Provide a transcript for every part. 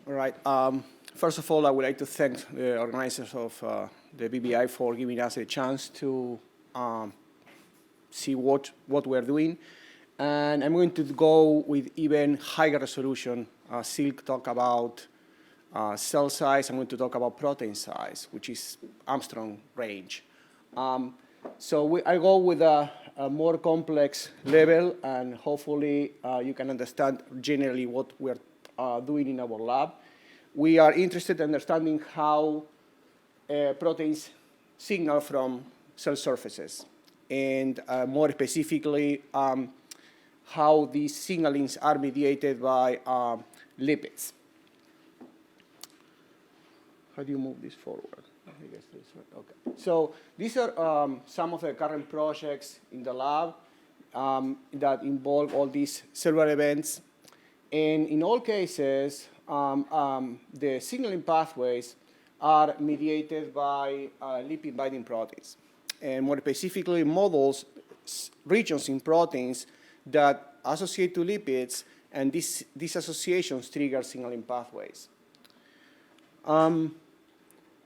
All right. First of all, I would like to thank the organizers of the BBI for giving us a chance to see what we're doing. And I'm going to go with even higher resolution. Silk talked about cell size. I'm going to talk about protein size, which is Armstrong range. So I go with a more complex level, and hopefully you can understand generally what we're doing in our lab. We are interested in understanding how proteins signal from cell surfaces, and more specifically, how these signalings are mediated by lipids. How do you move this forward? I guess this way. Okay. So these are some of the current projects in the lab that involve all these cellular events. And in all cases, the signaling pathways are mediated by lipid-binding proteins. And more specifically, models regions in proteins that associate to lipids, and these associations trigger signaling pathways.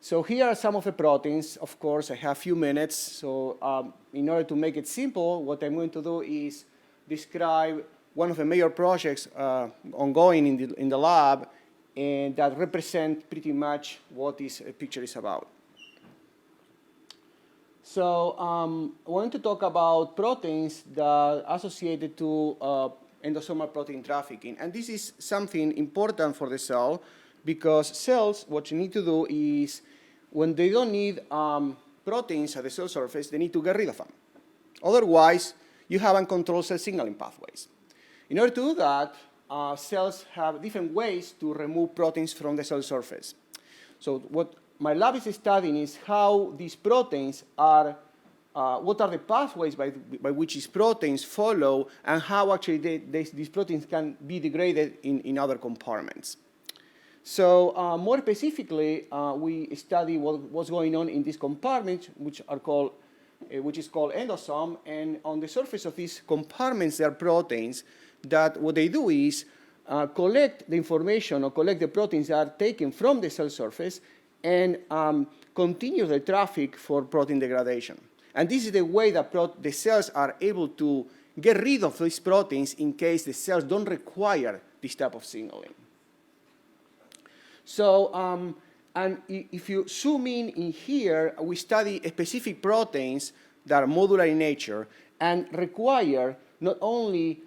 So here are some of the proteins. Of course, I have a few minutes. So in order to make it simple, what I'm going to do is describe one of the major projects ongoing in the lab, and that represent pretty much what this picture is about. So I want to talk about proteins that are associated to endosomal protein trafficking. And this is something important for the cell, because cells, what you need to do is, when they don't need proteins at the cell surface, they need to get rid of them. Otherwise, you have uncontrolled cell signaling pathways. In order to do that, cells have different ways to remove proteins from the cell surface. So what my lab is studying is how these proteins are, what are the pathways by which these proteins follow, and how actually these proteins can be degraded in other compartments. So more specifically, we study what's going on in these compartments, which is called endosome. And on the surface of these compartments, there are proteins that what they do is collect the information or collect the proteins that are taken from the cell surface and continue the traffic for protein degradation. And this is the way that the cells are able to get rid of these proteins in case the cells don't require this type of signaling. So, and if you zoom in here, we study specific proteins that are modular in nature and require not only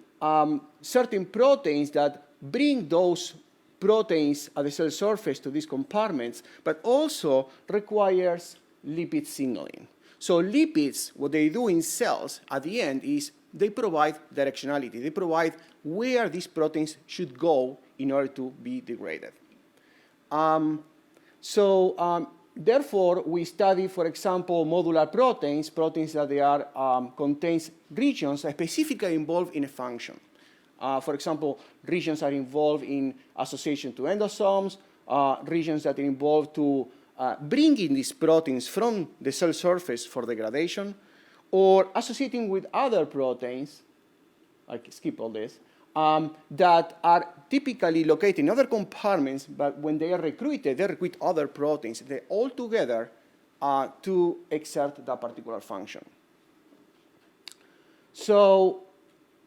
certain proteins that bring those proteins at the cell surface to these compartments, but also requires lipid signaling. So lipids, what they do in cells at the end is they provide directionality. They provide where these proteins should go in order to be degraded. Therefore, we study, for example, modular proteins, proteins that they are contains regions that specifically involved in a function. For example, regions are involved in association to endosomes, regions that are involved to bringing these proteins from the cell surface for degradation, or associating with other proteins, I skip all this, that are typically located in other compartments, but when they are recruited, they recruit other proteins. They all together to exert that particular function. So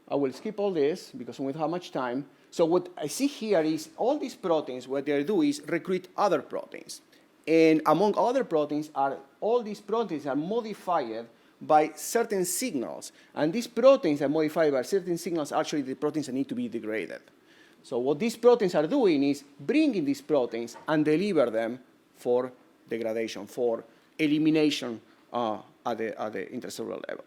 I will skip all this because we don't have much time. So what I see here is all these proteins, what they do is recruit other proteins. And among other proteins are all these proteins are modified by certain signals. And these proteins are modified by certain signals, actually the proteins that need to be degraded. So what these proteins are doing is bringing these proteins and deliver them for degradation, for elimination at the intracellular level.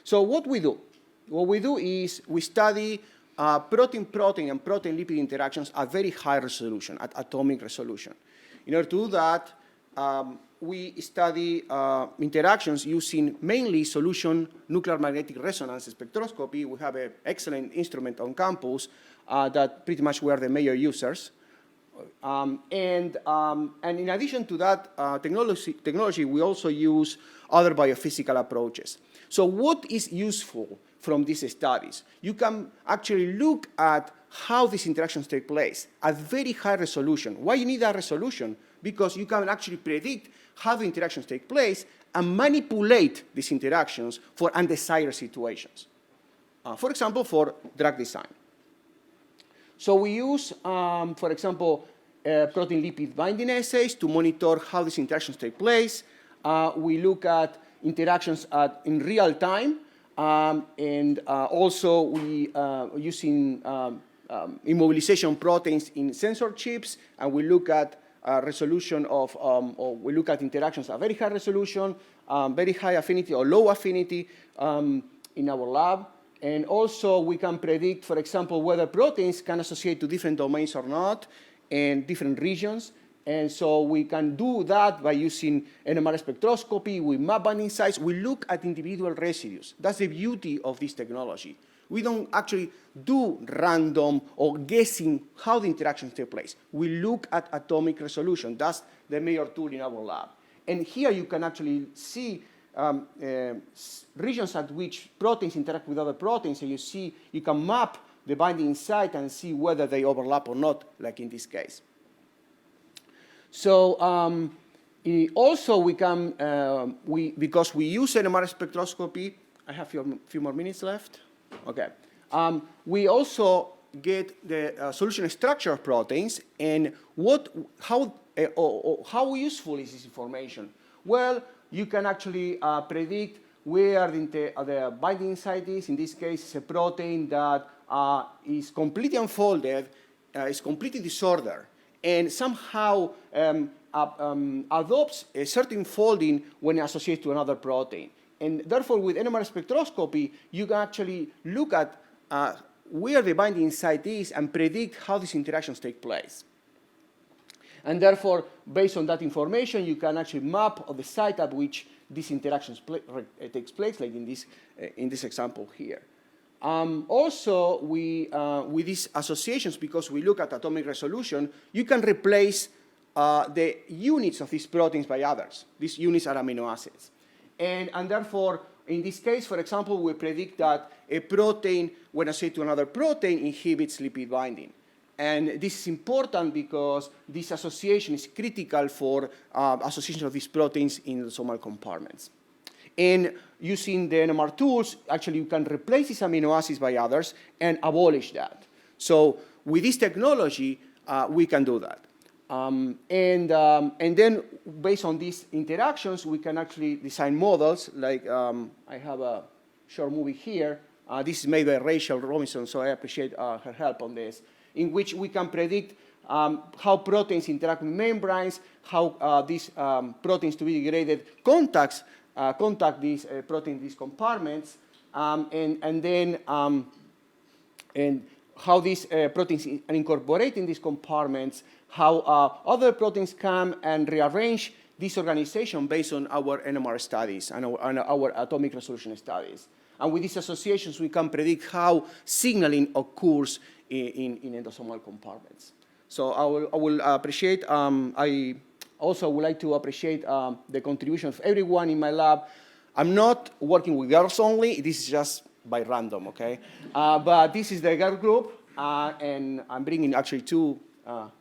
So what we do? What we do is we study protein-protein and protein-lipid interactions at very high resolution, at atomic resolution. In order to do that, we study interactions using mainly solution nuclear magnetic resonance spectroscopy. We have an excellent instrument on campus that pretty much we are the major users. And in addition to that technology, we also use other biophysical approaches. So what is useful from these studies? You can actually look at how these interactions take place at very high resolution. Why you need that resolution? Because you can actually predict how the interactions take place and manipulate these interactions for undesired situations. For example, for drug design. So we use, for example, protein lipid binding assays to monitor how these interactions take place. We look at interactions in real time, and also we using immobilization proteins in sensor chips, and we look at resolution of, or we look at interactions at very high resolution, very high affinity or low affinity in our lab. And also we can predict, for example, whether proteins can associate to different domains or not and different regions. And so we can do that by using NMR spectroscopy. We map binding sites. We look at individual residues. That's the beauty of this technology. We don't actually do random or guessing how the interactions take place. We look at atomic resolution. That's the major tool in our lab. And here you can actually see regions at which proteins interact with other proteins, and you can map the binding site and see whether they overlap or not, like in this case. So also we can, because we use NMR spectroscopy, I have a few more minutes left. Okay. We also get the solution structure of proteins, and how useful is this information? Well, you can actually predict where the binding site is. In this case, it's a protein that is completely unfolded, is completely disordered, and somehow adopts a certain folding when associated to another protein. And therefore, with NMR spectroscopy, you can actually look at where the binding site is and predict how these interactions take place. And therefore, based on that information, you can actually map the site at which these interactions takes place, like in this example here. Also, with these associations, because we look at atomic resolution, you can replace the units of these proteins by others. These units are amino acids. And therefore, in this case, for example, we predict that a protein, when associated to another protein, inhibits lipid binding. And this is important because this association is critical for association of these proteins in endosomal compartments. And using the NMR tools, actually you can replace these amino acids by others and abolish that. So with this technology, we can do that. And then based on these interactions, we can actually design models. Like I have a short movie here. This is made by Rachel Robinson, so I appreciate her help on this, in which we can predict how proteins interact with membranes, how these proteins to be degraded contact these proteins, these compartments, and how these proteins are incorporated in these compartments, how other proteins come and rearrange this organization based on our NMR studies and our atomic resolution studies. And with these associations, we can predict how signaling occurs in endosomal compartments. So I will appreciate, I also would like to appreciate the contribution of everyone in my lab. I'm not working with girls only. This is just by random, okay? But this is the girl group, and I'm bringing actually 2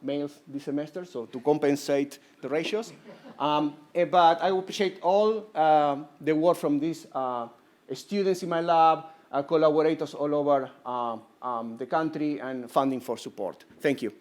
males this semester, so to compensate the ratios. But I appreciate all the work from these students in my lab, collaborators all over the country, and funding for support. Thank you.